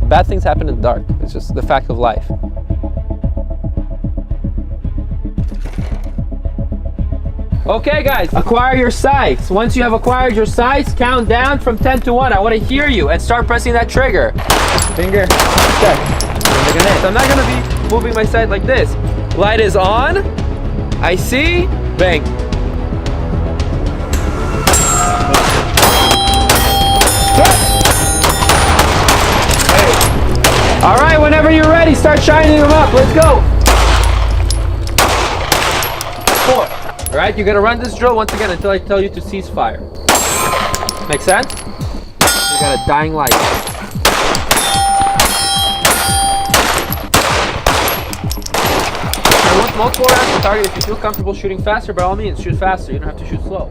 Bad things happen in the dark. It's just the fact of life. Okay guys, acquire your sights. Once you have acquired your sights, count down from 10 to 1. I want to hear you and start pressing that trigger. Finger. Okay. So I'm not going to be moving my sight like this. Light is on. I see. Bang. All right, whenever you're ready, start shining them up. Let's go. 4. All right, you're gonna run this drill once again until I tell you to cease fire. Make sense? You got a dying light. I want multiple rounds to target. If you feel comfortable shooting faster, by all means, shoot faster. You don't have to shoot slow.